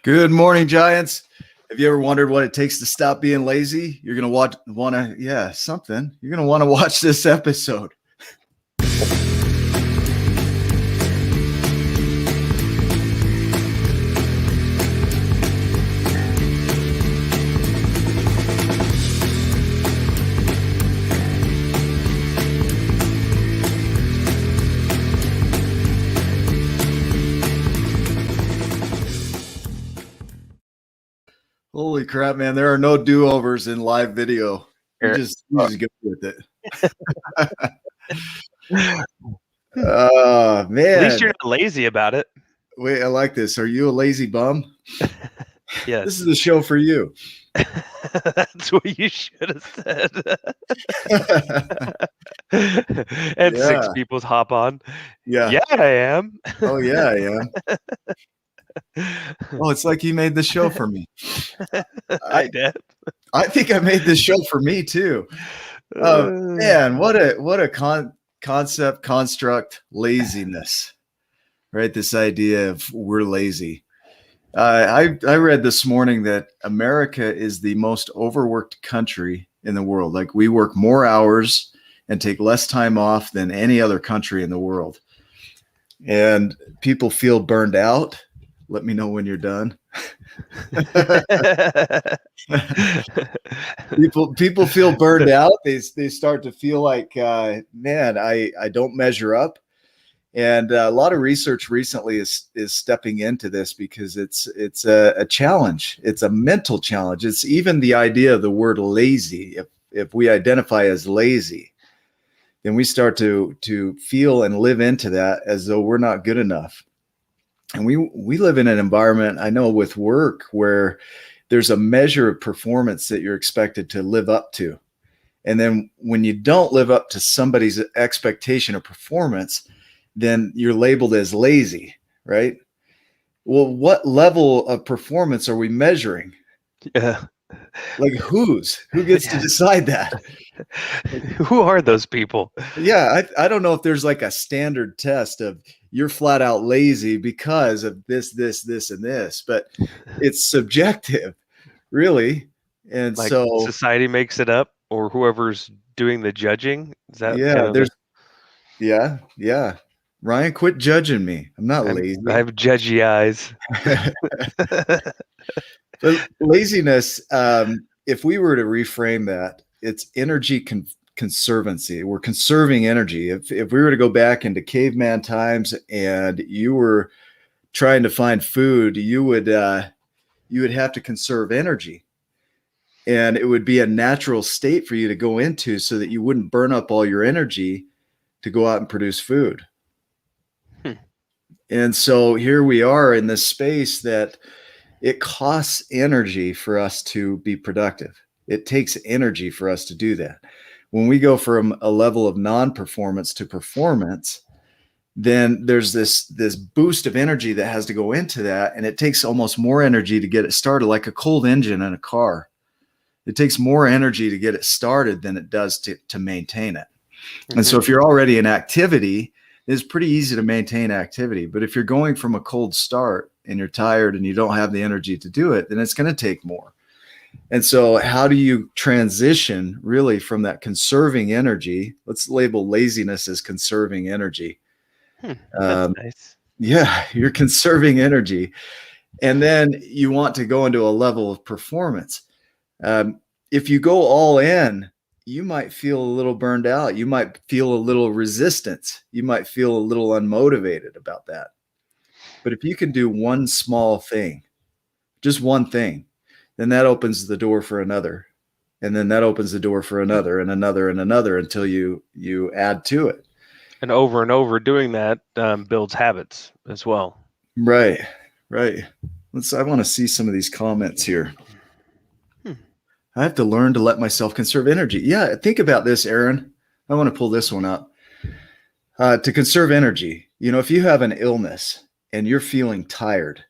Good morning, Giants. Have you ever wondered what it takes to stop being lazy? You're going to want to, something. You're going to want to watch this episode. Holy crap, man. There are no do-overs in live video. You just go with it. Man. At least you're not lazy about it. Wait, I like this. Are you a lazy bum? Yes. This is the show for you. That's what you should have said. And six people hop on. Yeah, I am. Oh, yeah, I am. Oh, it's like you made the show for me. I did. I think I made this show for me too. Man, what a construct, laziness, right? This idea of we're lazy. I read this morning that America is the most overworked country in the world. Like, we work more hours and take less time off than any other country in the world. And people feel burned out. Let me know when you're done. people feel burned out. They start to feel like, man, I don't measure up. And a lot of research recently is stepping into this because it's a challenge. It's a mental challenge. It's even the idea of the word lazy. If we identify as lazy, then we start to feel and live into that as though we're not good enough. And we live in an environment, I know, with work where there's a measure of performance that you're expected to live up to. And then when you don't live up to somebody's expectation of performance, then you're labeled as lazy, right? Well, what level of performance are we measuring? Yeah. Like who gets to decide that? Who are those people? Yeah, I don't know if there's like a standard test of you're flat out lazy because of this, and this, but it's subjective, really. And like so society makes it up, or whoever's doing the judging. Is that yeah. Ryan, quit judging me. I'm not lazy. I have judgy eyes. But laziness, if we were to reframe that, it's energy conservancy. We're conserving energy. If we were to go back into caveman times and you were trying to find food, you would have to conserve energy. And it would be a natural state for you to go into so that you wouldn't burn up all your energy to go out and produce food. And so here we are in this space that it costs energy for us to be productive. It takes energy for us to do that. When we go from a level of non-performance to performance, then there's this boost of energy that has to go into that. And it takes almost more energy to get it started, like a cold engine in a car. It takes more energy to get it started than it does to maintain it. Mm-hmm. And so if you're already in activity, it's pretty easy to maintain activity. But if you're going from a cold start and you're tired and you don't have the energy to do it, then it's going to take more. And so how do you transition really from that conserving energy? Let's label laziness as conserving energy. That's nice. Yeah, you're conserving energy. And then you want to go into a level of performance. If you go all in, you might feel a little burned out. You might feel a little resistance. You might feel a little unmotivated about that. But if you can do one small thing, just one thing, then that opens the door for another. And then that opens the door for another and another and another until you add to it. And over doing that builds habits as well. Right. I want to see some of these comments here. I have to learn to let myself conserve energy. Yeah, think about this, Aaron. I want to pull this one up. To conserve energy, if you have an illness and you're feeling tired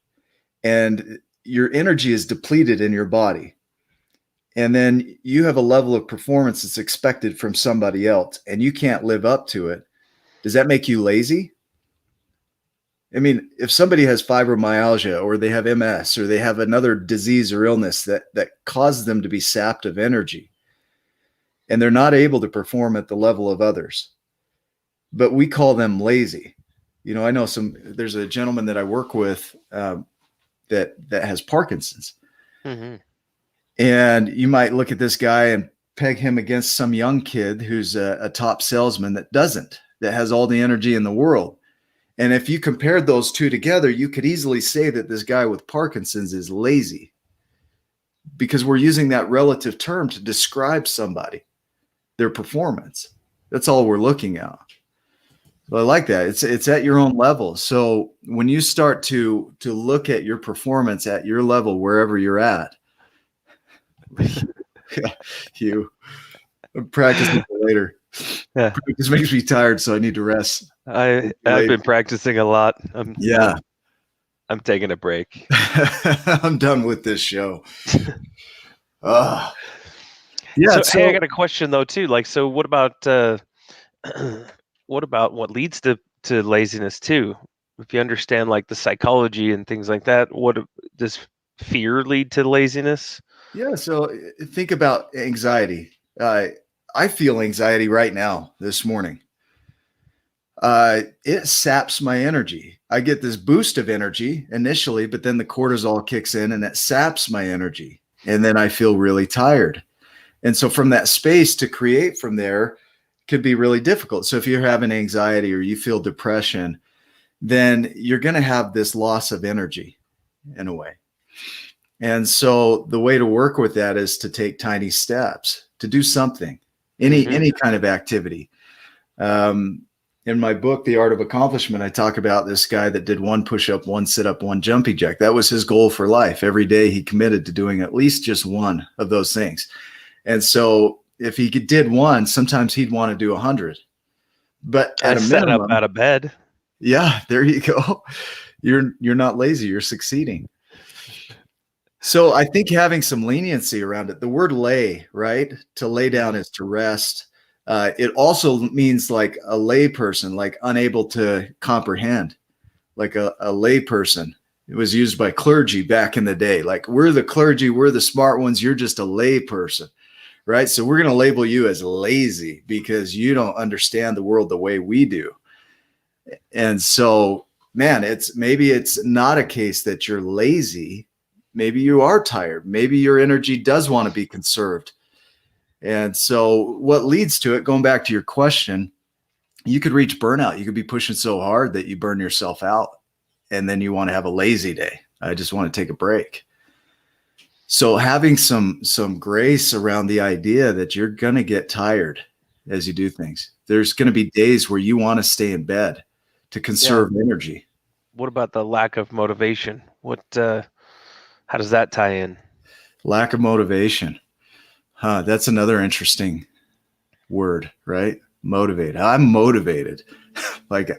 and your energy is depleted in your body, and then you have a level of performance that's expected from somebody else and you can't live up to it, does that make you lazy? I mean, if somebody has fibromyalgia or they have MS or they have another disease or illness that causes them to be sapped of energy and they're not able to perform at the level of others, but we call them lazy. I know there's a gentleman that I work with that has Parkinson's. Mm-hmm. And you might look at this guy and peg him against some young kid who's a top salesman that has all the energy in the world. And if you compared those two together, you could easily say that this guy with Parkinson's is lazy, because we're using that relative term to describe somebody, their performance. That's all we're looking at. So I like that. It's at your own level. So when you start to look at your performance at your level, wherever you're at, you practice it later. Yeah. This makes me tired, so I need to rest. I've been practicing a lot. I'm taking a break. I'm done with this show. Yeah. So, hey, I got a question though too. Like, so what about what leads to laziness too? If you understand like the psychology and things like that, what does fear lead to laziness? Yeah. So think about anxiety. I feel anxiety right now this morning. It saps my energy. I get this boost of energy initially, but then the cortisol kicks in and it saps my energy. And then I feel really tired. And so from that space to create from there could be really difficult. So if you're having anxiety or you feel depression, then you're going to have this loss of energy in a way. And so the way to work with that is to take tiny steps, to do something, any kind of activity. In my book, The Art of Accomplishment, I talk about this guy that did one push-up, one sit-up, one jumping jack. That was his goal for life. Every day he committed to doing at least just one of those things. And so if he did one, sometimes he'd want to do 100. But at a minimum, up out of bed. Yeah, there you go. You're not lazy, you're succeeding. So I think having some leniency around it, the word lay, right? To lay down is to rest. It also means like a lay person, like unable to comprehend, like a lay person. It was used by clergy back in the day. Like, we're the clergy, we're the smart ones, you're just a lay person, right? So we're going to label you as lazy because you don't understand the world the way we do. And so, man, maybe it's not a case that you're lazy. Maybe you are tired. Maybe your energy does want to be conserved. And so what leads to it, going back to your question, you could reach burnout. You could be pushing so hard that you burn yourself out. And then you want to have a lazy day. I just want to take a break. So having some grace around the idea that you're going to get tired as you do things. There's going to be days where you want to stay in bed to conserve energy. What about the lack of motivation? How does that tie in? Lack of motivation. That's another interesting word, right? Motivated. I'm motivated. Like,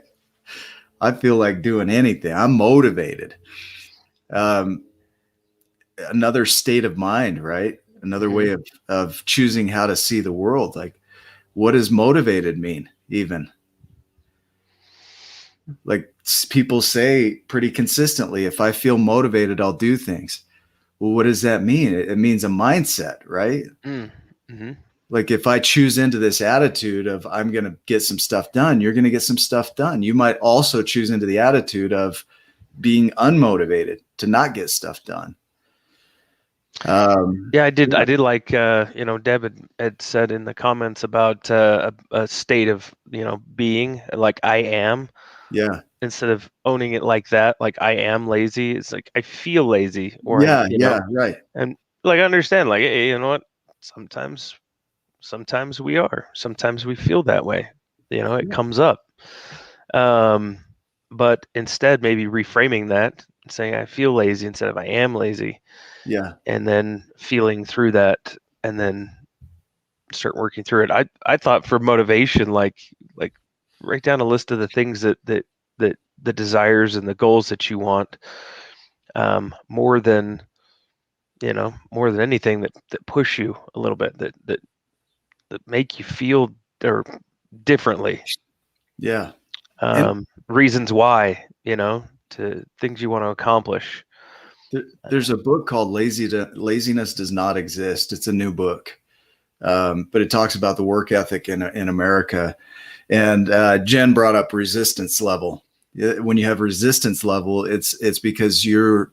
I feel like doing anything. I'm motivated. Another state of mind, right? Another way of choosing how to see the world. Like, what does motivated mean even? Like, people say pretty consistently, if I feel motivated, I'll do things. Well, what does that mean? It means a mindset, right? Mm-hmm. Like, if I choose into this attitude of I'm going to get some stuff done, you're going to get some stuff done. You might also choose into the attitude of being unmotivated to not get stuff done. I did like, Deb had said in the comments about a state of, being like I am. Yeah. Instead of owning it like that, like I am lazy, it's like I feel lazy, or right. And like I understand, like, hey, you know what? Sometimes we are. Sometimes we feel that way. It comes up. But instead, maybe reframing that, saying I feel lazy instead of I am lazy. Yeah. And then feeling through that, and then start working through it. I thought for motivation, like write down a list of the things that the desires and the goals that you want, more than anything that push you a little bit, that make you feel or differently. Yeah. And reasons why, to things you want to accomplish. there's a book called Laziness Does Not Exist. It's a new book, but it talks about the work ethic in America. And Jen brought up resistance level. When you have resistance level, it's because you're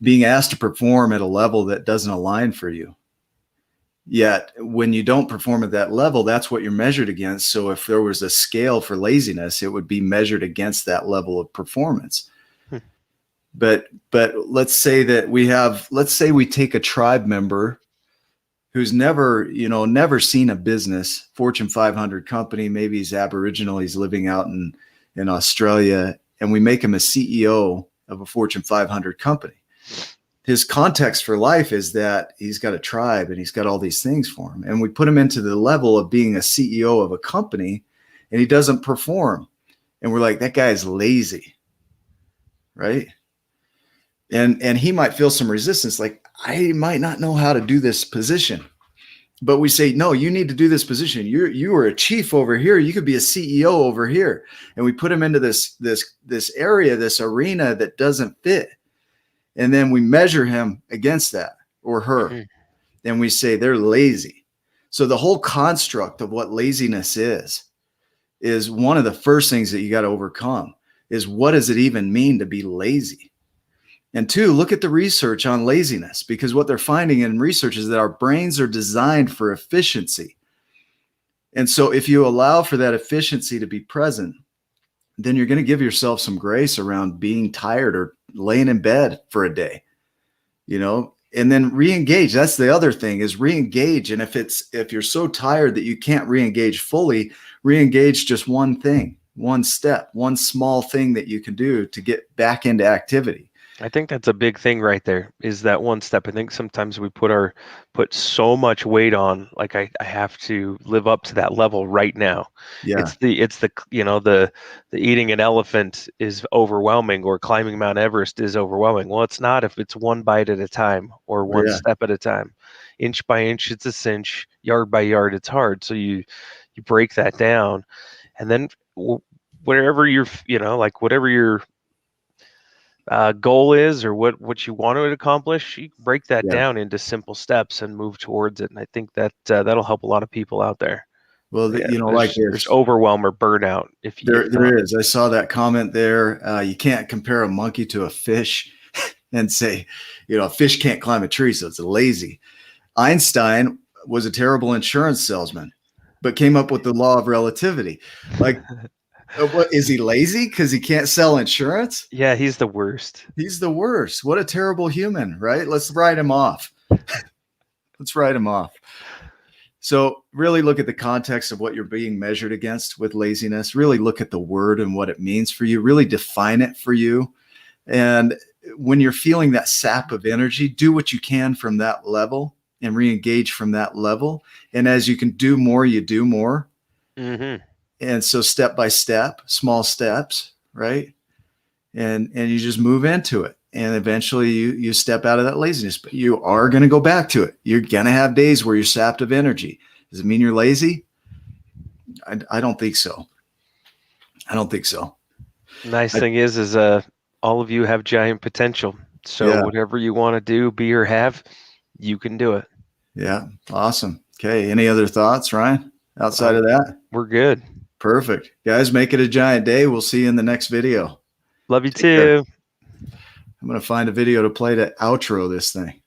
being asked to perform at a level that doesn't align for you. Yet when you don't perform at that level, that's what you're measured against. So if there was a scale for laziness, it would be measured against that level of performance. Hmm. But let's say we take a tribe member who's never seen a business, Fortune 500 company, maybe he's Aboriginal, he's living out in Australia, and we make him a CEO of a Fortune 500 company. His context for life is that he's got a tribe and he's got all these things for him. And we put him into the level of being a CEO of a company and he doesn't perform. And we're like, that guy is lazy, right? And he might feel some resistance, like, I might not know how to do this position. But we say, no, you need to do this position. You are a chief over here. You could be a CEO over here. And we put him into this area, this arena that doesn't fit. And then we measure him against that or her. Mm-hmm. And we say they're lazy. So the whole construct of what laziness is one of the first things that you got to overcome is, what does it even mean to be lazy? And two, look at the research on laziness, because what they're finding in research is that our brains are designed for efficiency. And so if you allow for that efficiency to be present, then you're going to give yourself some grace around being tired or laying in bed for a day, and then re-engage. That's the other thing, is re-engage. And if you're so tired that you can't re-engage fully, re-engage just one thing, one step, one small thing that you can do to get back into activity. I think that's a big thing right there, is that one step. I think sometimes we put so much weight on, like, I have to live up to that level right now. Yeah. It's the eating an elephant is overwhelming, or climbing Mount Everest is overwhelming. Well, it's not if it's one bite at a time or one step at a time. Inch by inch, it's a cinch. Yard by yard, it's hard. So you break that down, and then wherever you're, whatever your goal is, or what you want to accomplish, you break that down into simple steps and move towards it. And I think that that'll help a lot of people out there. Well, there's overwhelm or burnout. If there is, I saw that comment there. You can't compare a monkey to a fish and say, a fish can't climb a tree, so it's lazy. Einstein was a terrible insurance salesman, but came up with the law of relativity. Like, what is he lazy because he can't sell insurance? Yeah, he's the worst. He's the worst. What a terrible human, right? Let's write him off. Let's write him off. So really look at the context of what you're being measured against with laziness. Really look at the word and what it means for you. Really define it for you. And when you're feeling that sap of energy, do what you can from that level and re-engage from that level. And as you can do more, you do more. Mm-hmm. And so step by step, small steps, right? And you just move into it. And eventually you step out of that laziness, but you are going to go back to it. You're going to have days where you're sapped of energy. Does it mean you're lazy? I don't think so. I don't think so. Nice thing is all of you have giant potential. So whatever you want to do, be or have, you can do it. Yeah. Awesome. Okay. Any other thoughts, Ryan, outside of that? We're good. Perfect. Guys, make it a giant day. We'll see you in the next video. Love you too. I'm going to find a video to play to outro this thing.